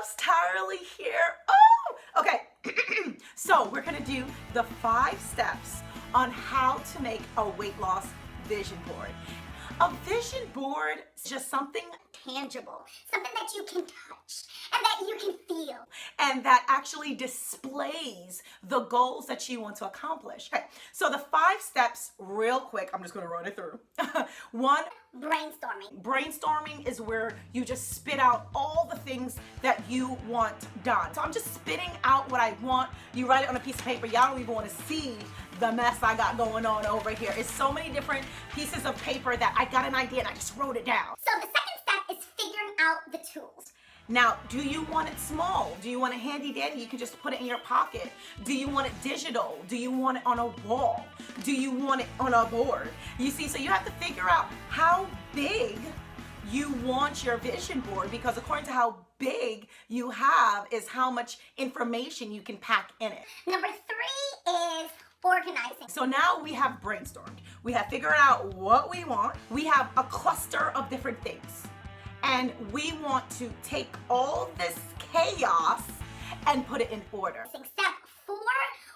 loves Tylerly here. Oh, okay. So we're gonna do the 5 steps on how to make a weight loss vision board. A vision board is just something tangible, something that you can touch and that you can feel, and that actually displays the goals that you want to accomplish. Okay, so the 5 steps, real quick, I'm just gonna run it through. 1, brainstorming. Brainstorming is where you just spit out all the things that you want done. So I'm just spitting out what I want. You write it on a piece of paper. Y'all don't even want to see the mess I got going on over here. It's so many different pieces of paper that I got an idea and I just wrote it down. So the second step is figuring out the tools. Now, do you want it small? Do you want it handy dandy? You can just put it in your pocket. Do you want it digital? Do you want it on a wall? Do you want it on a board? You see, so you have to figure out how big you want your vision board, because according to how big you have is how much information you can pack in it. Number 3 is organizing. So now we have brainstormed. We have figured out what we want. We have a cluster of different things. And we want to take all this chaos and put it in order. Step 4,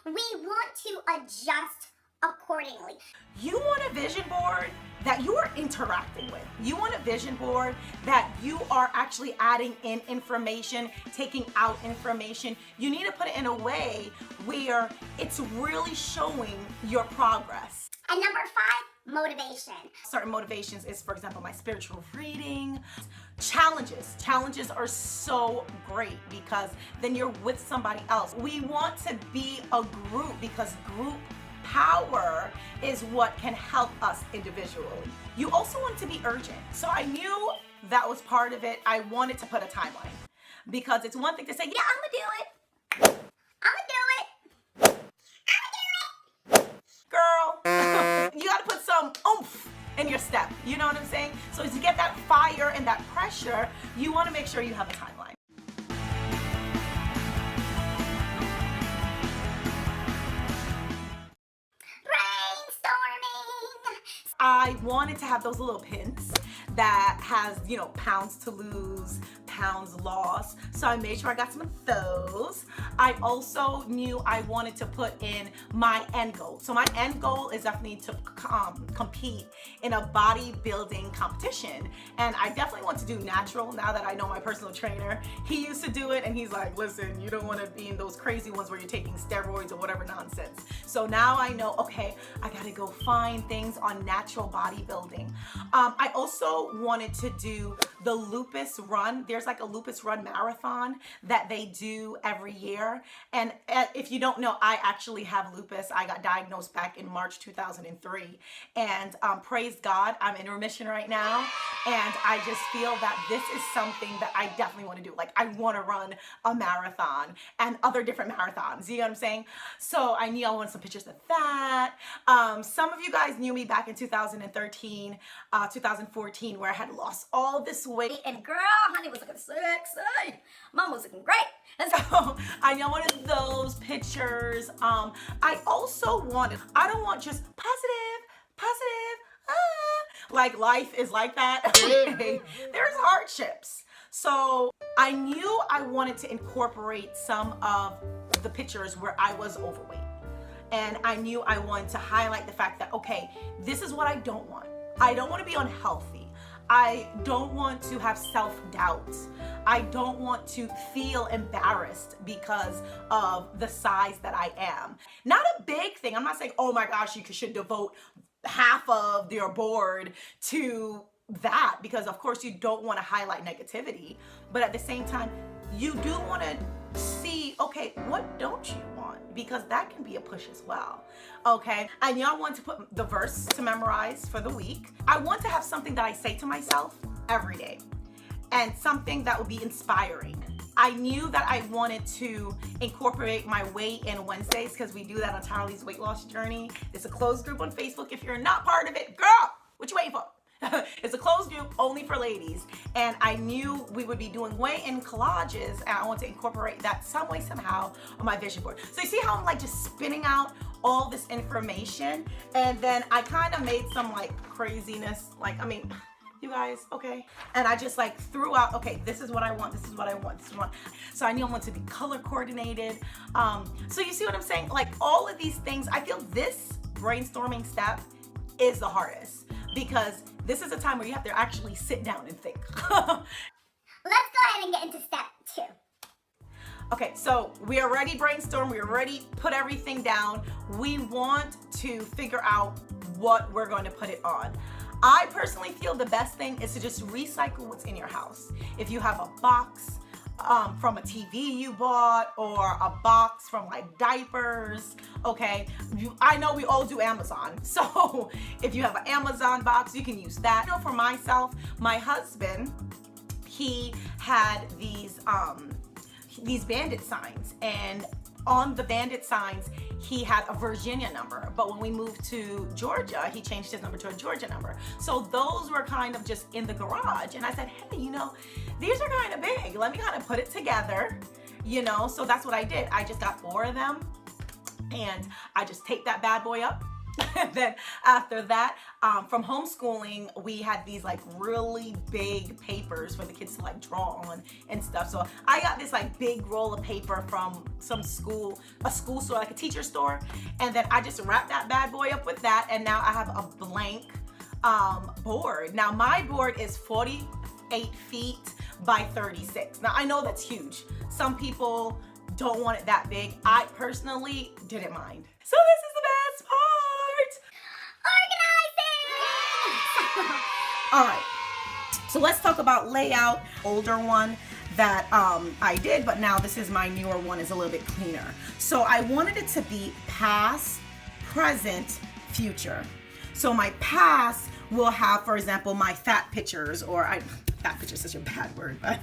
we want to adjust accordingly. You want a vision board that you are interacting with. You want a vision board that you are actually adding in information, taking out information. You need to put it in a way where it's really showing your progress. And number 5, motivation. Certain motivations is, for example, my spiritual reading. Challenges. Challenges are so great because then you're with somebody else. We want to be a group because group power is what can help us individually. You also want to be urgent. So I knew that was part of it. I wanted to put a timeline because it's one thing to say, yeah, I'm gonna do it. I'm gonna do it. I'm gonna do it. Girl, you gotta put some oomph in your step. You know what I'm saying? So to get that fire and that pressure, you wanna make sure you have a timeline. I wanted to have those little pins that has, you know, pounds to lose, pounds lost. So I made sure I got some of those. I also knew I wanted to put in my end goal. So my end goal is definitely to compete in a bodybuilding competition. And I definitely want to do natural now that I know my personal trainer. He used to do it and he's like, listen, you don't want to be in those crazy ones where you're taking steroids or whatever nonsense. So now I know, okay, I gotta go find things on natural bodybuilding. I also wanted to do the lupus run. There's like a lupus run marathon that they do every year. And if you don't know, I actually have lupus. I got diagnosed back in March 2003. And praise God, I'm in remission right now. And I just feel that this is something that I definitely want to do. Like I want to run a marathon and other different marathons. You know what I'm saying? So I knew I wanted some pictures of that. Some of you guys knew me back in 2013, 2014, where I had lost all this weight. And girl, honey was looking sexy. Mom was looking great. And so I know one of those pictures. I also wanted, I don't want just positive, like life is like that. Okay. There's hardships. So I knew I wanted to incorporate some of the pictures where I was overweight. And I knew I wanted to highlight the fact that, okay, this is what I don't want. I don't want to be unhealthy. I don't want to have self-doubt. I don't want to feel embarrassed because of the size that I am. Not a big thing. I'm not saying, oh my gosh, you should devote half of your board to that, because of course you don't want to highlight negativity. But at the same time, you do want to see, okay, what don't you want? Because that can be a push as well. Okay, I knew I wanted to put the verse to memorize for the week. I want to have something that I say to myself every day and something that would be inspiring. I knew that I wanted to incorporate my weigh-in Wednesdays because we do that on Tylerly's weight loss journey. It's a closed group on Facebook. If you're not part of it, girl, what you waiting for? It's a closed group only for ladies, and I knew we would be doing weigh-in collages, and I want to incorporate that some way, somehow on my vision board. So you see how I'm like just spinning out all this information, and then I kind of made some like craziness, like, I mean, you guys, okay? And I just like threw out, okay, this is what I want, this is what I want, this is what I want. So I knew I wanted to be color coordinated. So you see what I'm saying? Like all of these things, I feel this brainstorming step is the hardest because this is a time where you have to actually sit down and think. Let's go ahead and get into step 2. Okay, so we already brainstormed, we already put everything down. We want to figure out what we're going to put it on. I personally feel the best thing is to just recycle what's in your house. If you have a box from a TV you bought or a box from like diapers, okay? I know we all do Amazon. So if you have an Amazon box, you can use that. You know, for myself, my husband, he had these bandit signs, and on the bandit signs he had a Virginia number, but when we moved to Georgia he changed his number to a Georgia number. So those were kind of just in the garage, and I said, hey, you know, these are kind of big, let me kind of put it together, you know. So that's what I did. I just got 4 of them and I just taped that bad boy up. And then after that, from homeschooling, we had these like really big papers for the kids to like draw on and stuff. So I got this like big roll of paper from some school, a school store, like a teacher store. And then I just wrapped that bad boy up with that. And now I have a blank board. Now my board is 48 feet by 36. Now I know that's huge. Some people don't want it that big. I personally didn't mind. So this is the best part. Organizing! All right, so let's talk about layout. Older one that I did, but now this is my newer one, is a little bit cleaner. So I wanted it to be past, present, future. So my past will have, for example, my fat pictures, or fat picture is such a bad word, but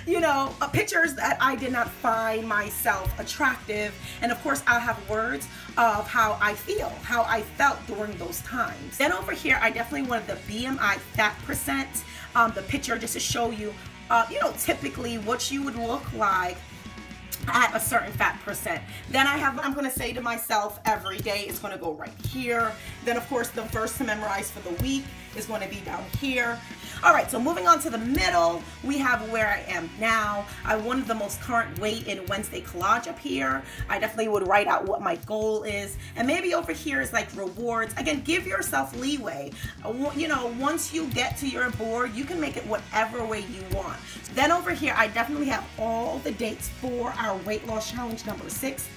you know, pictures that I did not find myself attractive. And of course I'll have words of how I feel, how I felt during those times. Then over here, I definitely wanted the BMI fat percent, the picture just to show you, you know, typically what you would look like at a certain fat percent. Then I'm gonna say to myself every day, it's gonna go right here. Then of course the verse to memorize for the week is gonna be down here. All right, so moving on to the middle, we have where I am now. I wanted the most current weight in Wednesday collage up here. I definitely would write out what my goal is. And maybe over here is like rewards. Again, give yourself leeway. You know, once you get to your board, you can make it whatever way you want. Then over here, I definitely have all the dates for our weight loss challenge number 6.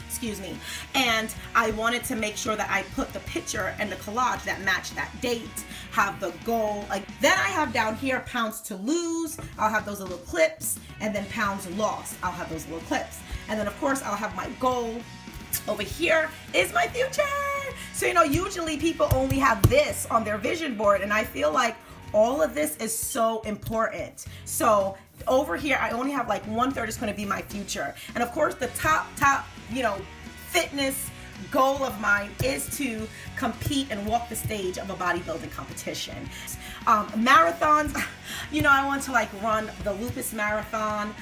Excuse me. And I wanted to make sure that I put the picture and the collage that match that date, have the goal. Like, then I have down here pounds to lose. I'll have those little clips, and then pounds lost. I'll have those little clips. And then of course I'll have my goal. Over here is my future. So, you know, usually people only have this on their vision board, and I feel like all of this is so important. So over here, I only have like 1/3 is going to be my future. And of course, the top, you know, fitness goal of mine is to compete and walk the stage of a bodybuilding competition. Marathons, you know, I want to like run the Lupus Marathon.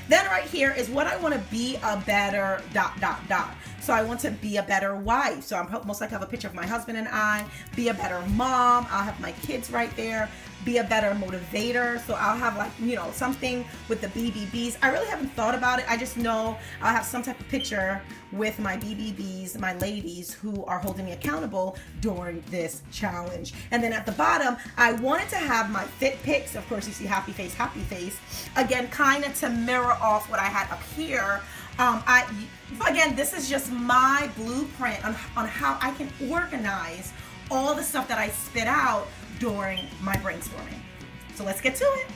Then right here is what I want to be a better ... So I want to be a better wife. So I'm most likely have a picture of my husband and I. Be a better mom. I'll have my kids right there. Be a better motivator. So I'll have like, you know, something with the BBBs. I really haven't thought about it. I just know I'll have some type of picture with my BBBs, my ladies who are holding me accountable during this challenge. And then at the bottom, I wanted to have my fit pics. Of course, you see happy face, happy face. Again, kind of to mirror off what I had up here. Again, this is just my blueprint on how I can organize all the stuff that I spit out during my brainstorming. So let's get to it.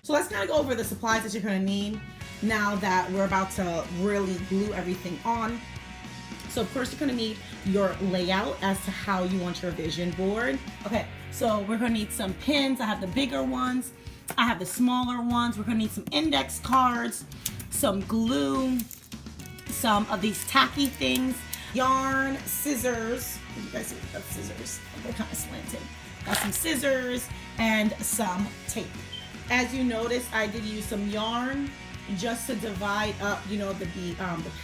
So let's now go over the supplies that you're going to need now that we're about to really glue everything on. So first you're gonna need your layout as to how you want your vision board. Okay, so we're gonna need some pins. I have the bigger ones. I have the smaller ones. We're gonna need some index cards, some glue, some of these tacky things, yarn, scissors. You guys see the scissors? They're kind of slanted. Got some scissors and some tape. As you notice, I did use some yarn just to divide up, you know, the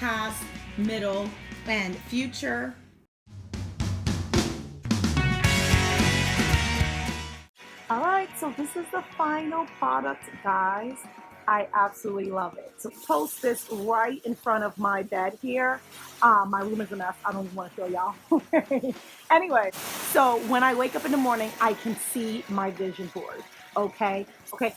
past, middle, and future. All right, so this is the final product, guys. I absolutely love it. So post this right in front of my bed here. My room is a mess. I don't even want to show y'all. Anyway, so when I wake up in the morning, I can see my vision board. Okay,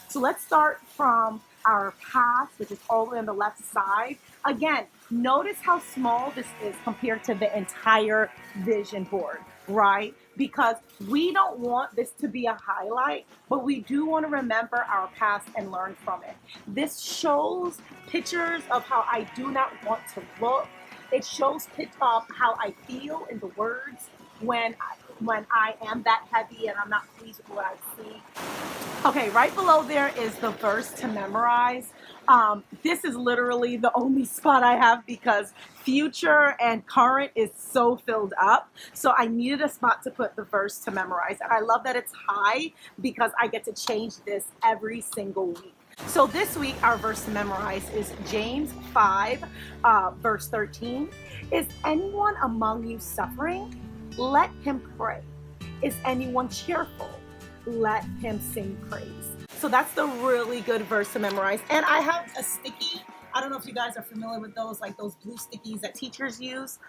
so let's start from our path, which is all the way on the left side. Again, notice how small this is compared to the entire vision board, right? Because we don't want this to be a highlight, but we do want to remember our past and learn from it. This shows pictures of how I do not want to look. It shows how I feel in the words when I am that heavy and I'm not pleased with what I see. Okay, right below there is the verse to memorize. This is literally the only spot I have because future and current is so filled up. So I needed a spot to put the verse to memorize. And I love that it's high because I get to change this every single week. So this week, our verse to memorize is James 5, verse 13. Is anyone among you suffering? Let him pray. Is anyone cheerful? Let him sing praise. So that's the really good verse to memorize. And I have a sticky. I don't know if you guys are familiar with those, like those blue stickies that teachers use.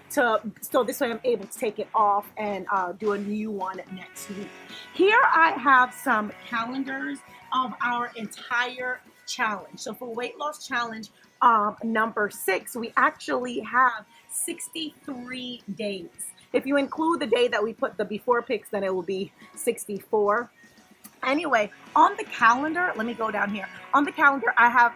So this way I'm able to take it off and do a new one next week. Here I have some calendars of our entire challenge. So for weight loss challenge number 6, we actually have 63 days. If you include the day that we put the before pics, then it will be 64. Anyway, on the calendar, let me go down here. On the calendar, I have,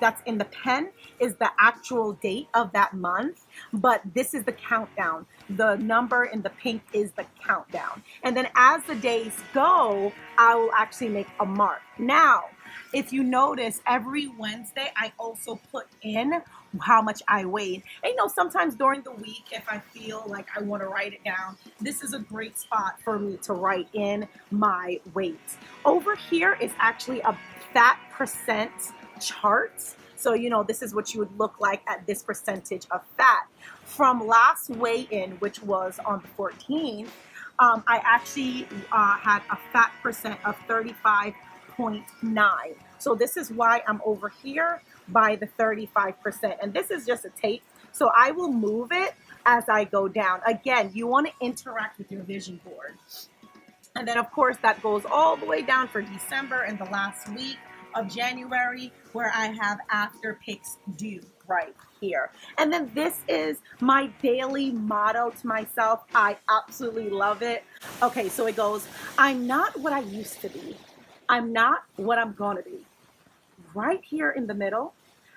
that's in the pen, is the actual date of that month, but this is the countdown. The number in the pink is the countdown. And then as the days go, I will actually make a mark. Now, if you notice, every Wednesday, I also put in how much I weighed. And you know, sometimes during the week, if I feel like I want to write it down, this is a great spot for me to write in my weight. Over here is actually a fat percent chart. So, you know, this is what you would look like at this percentage of fat. From last weigh-in, which was on the 14th, I actually had a fat percent of 35.9. So this is why I'm over here by the 35%. And this is just a tape. So I will move it as I go down. Again, you want to interact with your vision board. And then of course that goes all the way down for December and the last week of January, where I have after pics due right here. And then this is my daily motto to myself. I absolutely love it. Okay, so it goes, I'm not what I used to be. I'm not what I'm gonna be. Right here in the middle,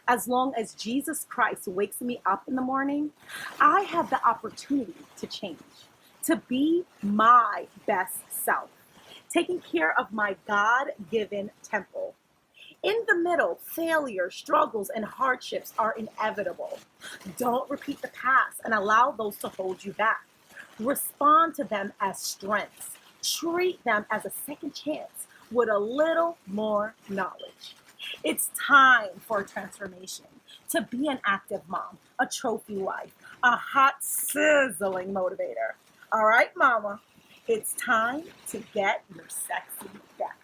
as long as Jesus Christ wakes me up in the morning, I have the opportunity to change, to be my best self, taking care of my God-given temple. In the middle, failure, struggles, and hardships are inevitable. Don't repeat the past and allow those to hold you back. Respond to them as strengths. Treat them as a second chance with a little more knowledge. It's time for a transformation, to be an active mom, a trophy wife, a hot, sizzling motivator. All right, mama, it's time to get your sexy back.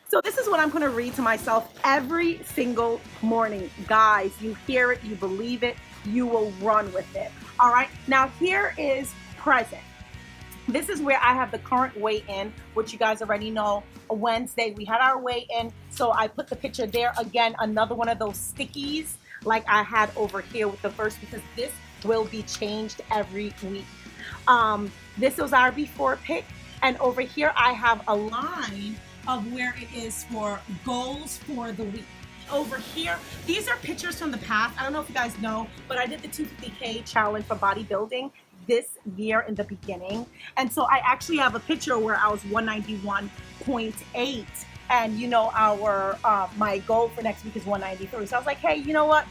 So this is what I'm going to read to myself every single morning. Guys, you hear it, you believe it, you will run with it. All right, now here is present. This is where I have the current weigh-in, which you guys already know. Wednesday, we had our weigh-in, so I put the picture there. Again, another one of those stickies like I had over here with the verse, because this will be changed every week. This was our before pic, and over here I have a line of where it is for goals for the week. over here, these are pictures from the past. I don't know if you guys know, but I did the 250K challenge for bodybuilding this year in the beginning. And so I actually have a picture where I was 191.8. And you know, my goal for next week is 193. So I was like, hey, you know what?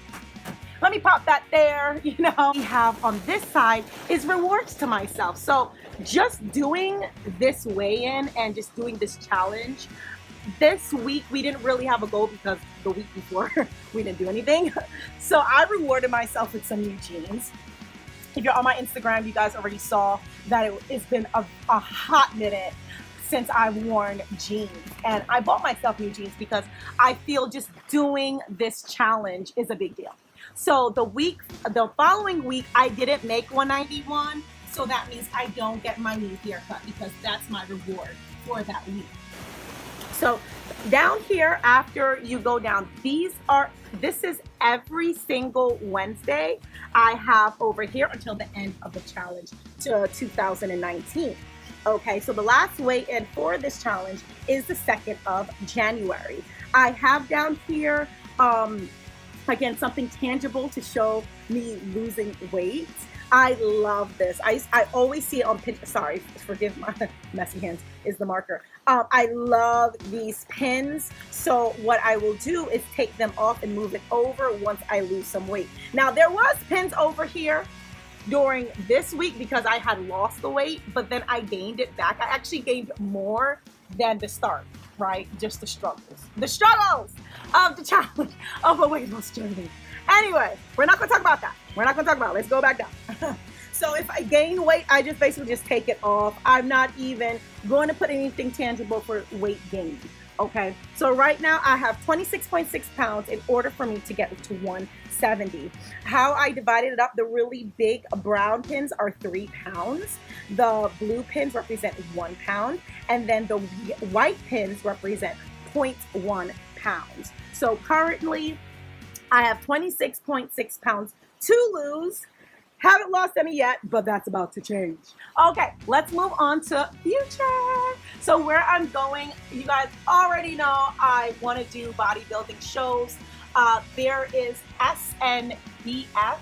Let me pop that there, you know. We have on this side is rewards to myself. So just doing this weigh-in and just doing this challenge, this week we didn't really have a goal because the week before we didn't do anything. So I rewarded myself with some new jeans. If you're on my Instagram, you guys already saw that it's been a hot minute since I've worn jeans, and I bought myself new jeans because I feel just doing this challenge is a big deal. So the following week, I didn't make 191, so that means I don't get my new haircut because that's my reward for that week. So down here, after you go down, this is every single Wednesday I have over here until the end of the challenge to 2019. Okay, so the last weigh-in for this challenge is the 2nd of January. I have down here, again, something tangible to show me losing weight. I love this. I always see it on Pinterest. Sorry, forgive my messy hands, is the marker. I love these pins. So what I will do is take them off and move it over once I lose some weight. Now, there was pins over here during this week because I had lost the weight, but then I gained it back. I actually gained more than the start, right? Just the struggles of the challenge of a weight loss journey. Anyway, we're not gonna talk about that. Let's go back down. So if I gain weight, I just basically just take it off. I'm not even going to put anything tangible for weight gain. Okay, so right now I have 26.6 pounds in order for me to get to 170. How I divided it up, the really big brown pins are 3 pounds. The blue pins represent 1 pound. And then the white pins represent 0.1 pounds. So currently I have 26.6 pounds to lose. Haven't lost any yet, but that's about to change. Okay, let's move on to future. So where I'm going, you guys already know I want to do bodybuilding shows. There is SNBF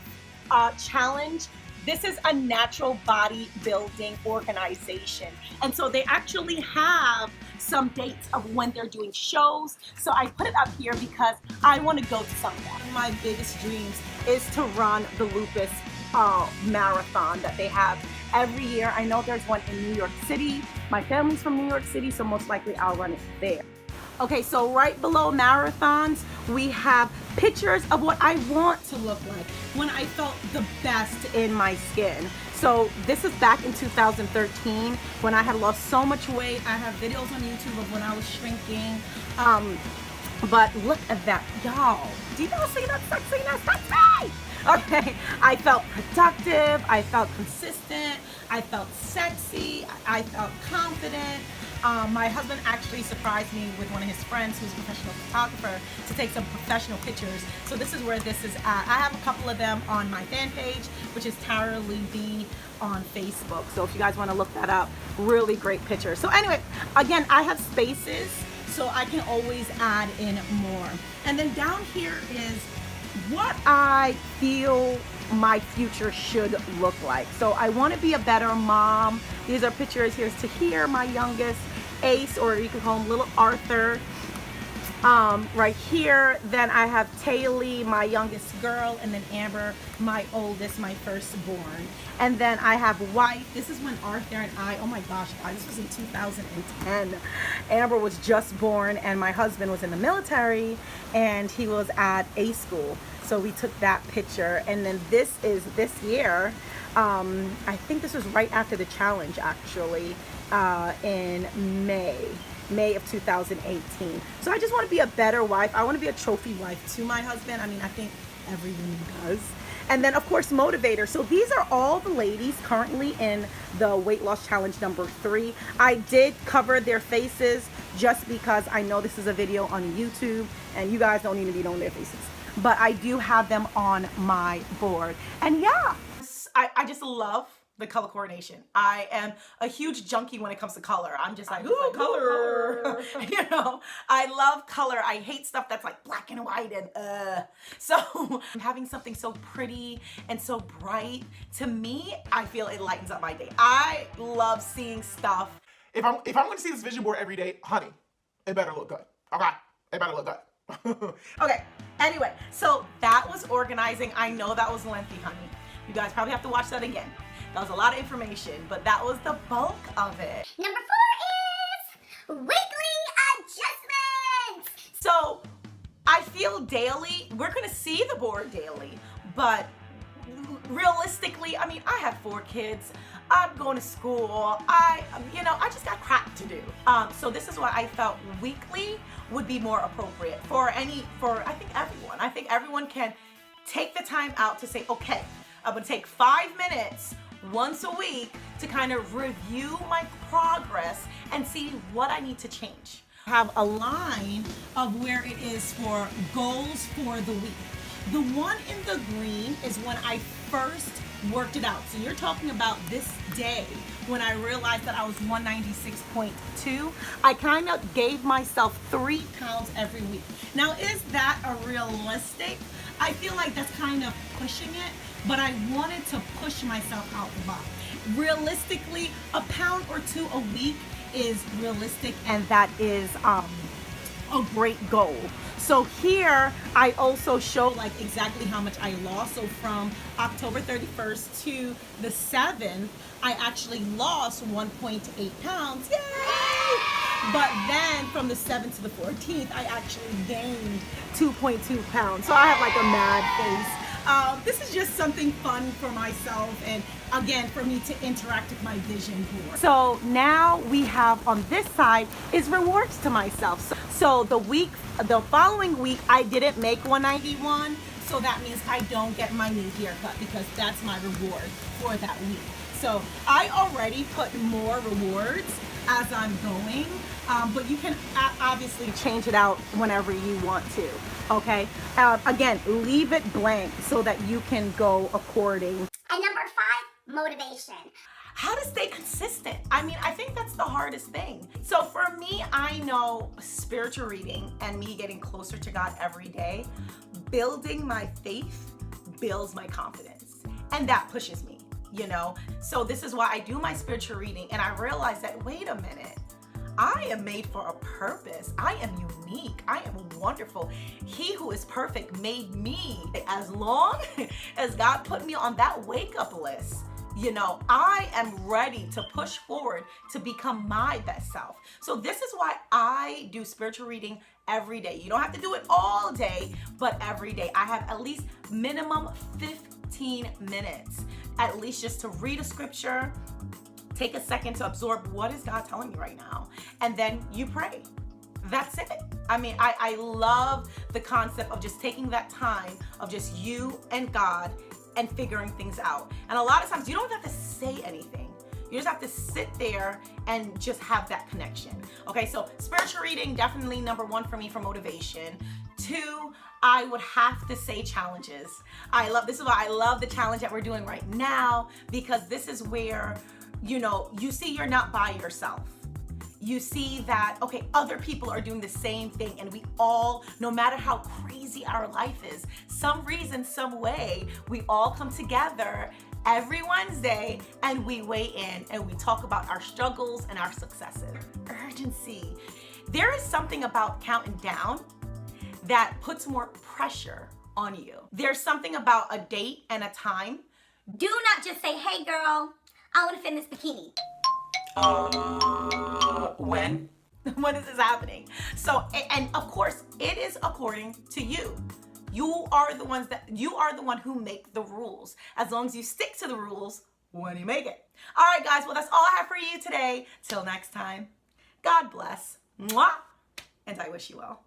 challenge. This is a natural bodybuilding organization. And so they actually have some dates of when they're doing shows. So I put it up here because I want to go to some of them. My biggest dreams is to run the lupus marathon that they have every year. I know there's one in New York City. My family's from New York City, so most likely I'll run it there. Okay, so right below marathons, we have pictures of what I want to look like when I felt the best in my skin. So this is back in 2013 when I had lost so much weight. I have videos on YouTube of when I was shrinking. But look at that, y'all. Do you guys see that sexiness? That's me! Okay, I felt productive, I felt consistent, I felt sexy, I felt confident. My husband actually surprised me with one of his friends who's a professional photographer to take some professional pictures. So this is where this is at. I have a couple of them on my fan page, which is Tara Lee B on Facebook. So if you guys want to look that up, really great pictures. So anyway, again, I have spaces, so I can always add in more. And then down here is what I feel my future should look like. So I want to be a better mom. These are pictures. Here's Tahir, my youngest, Ace, or you can call him Little Arthur. Right here, then I have Taylor, my youngest girl, and then Amber, my oldest, my firstborn. And then I have wife. This is when Arthur and I, oh my gosh, guys, this was in 2010. Amber was just born, and my husband was in the military, and he was at A school. So we took that picture. And then this is this year. I think this was right after the challenge, actually, in May of 2018. So I just want to be a better wife. I want to be a trophy wife to my husband. I mean, I think every woman does. And then, of course, motivator. So these are all the ladies currently in the weight loss challenge number 3. I did cover their faces just because I know this is a video on YouTube and you guys don't need to be knowing their faces. But I do have them on my board. And yeah, I just love the color coordination. I am a huge junkie when it comes to color. I'm just like, ooh, color. You know, I love color. I hate stuff that's like black and white and So having something so pretty and so bright, to me, I feel it lightens up my day. I love seeing stuff. If I'm going to see this vision board every day, honey, it better look good. Okay, it better look good. Okay, anyway, so that was organizing. I know that was lengthy, honey. You guys probably have to watch that again. That was a lot of information, but that was the bulk of it. Number 4 is weekly adjustments. So I feel daily, we're gonna see the board daily, but realistically, I mean, I have 4 kids. I'm going to school. I just got crap to do. So this is why I felt weekly would be more appropriate for I think everyone. I think everyone can take the time out to say, okay, I'm gonna take 5 minutes once a week to kind of review my progress and see what I need to change. Have a line of where it is for goals for the week. The one in the green is when I first worked it out. So you're talking about this day when I realized that I was 196.2. I kind of gave myself 3 pounds every week. Now, is that a realistic? I feel like that's kind of pushing it, but I wanted to push myself out the box. Realistically, a pound or 2 a week is realistic, and that is a great goal. So here I also show like exactly how much I lost. So from October 31st to the 7th, I actually lost 1.8 pounds. Yay! But then from the 7th to the 14th, I actually gained 2.2 pounds. So I have like a mad face. This is just something fun for myself, and again, for me to interact with my vision board. So now we have on this side is rewards to myself. So the following week, I didn't make 191. So that means I don't get my new haircut because that's my reward for that week. So I already put more rewards as I'm going, but you can obviously change it out whenever you want to, okay? Again, leave it blank so that you can go according. And number 5, motivation. How to stay consistent. I mean, I think that's the hardest thing. So for me, I know spiritual reading and me getting closer to God every day, building my faith builds my confidence, and that pushes me. You know, so this is why I do my spiritual reading, and I realize that, wait a minute, I am made for a purpose. I am unique. I am wonderful. He who is perfect made me. As long as God put me on that wake up list, you know, I am ready to push forward to become my best self. So this is why I do spiritual reading every day. You don't have to do it all day, but every day. I have at least minimum 15 minutes, at least just to read a scripture, take a second to absorb what is God telling me right now, and then you pray. That's it. I mean, I love the concept of just taking that time of just you and God and figuring things out. And a lot of times you don't have to say anything. You just have to sit there and just have that connection. Okay, so spiritual reading, definitely number 1 for me for motivation. 2, I would have to say challenges. This is why I love the challenge that we're doing right now, because this is where, you know, you see you're not by yourself. You see that, okay, other people are doing the same thing, and we all, no matter how crazy our life is, some reason, some way, we all come together every Wednesday and we weigh in and we talk about our struggles and our successes. Urgency. There is something about counting down that puts more pressure on you. There's something about a date and a time. Do not just say, hey girl, I want to fit in this bikini. When? When is this happening? So, and of course, it is according to you. You are the one who make the rules. As long as you stick to the rules, when you make it. All right, guys. Well, that's all I have for you today. Till next time. God bless. Mwah. And I wish you well.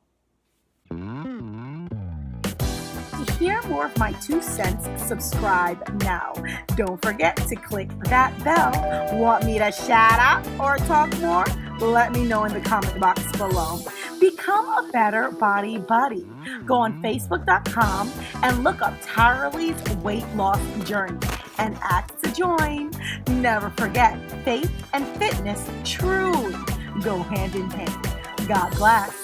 To hear more of my 2 cents, subscribe now. Don't forget to click that bell. Want me to shout out or talk more? Let me know in the comment box below. Become a better body buddy. Go on Facebook.com and look up Tyra's weight loss journey. and act to join. Never forget, faith and fitness truly go hand in hand. God bless.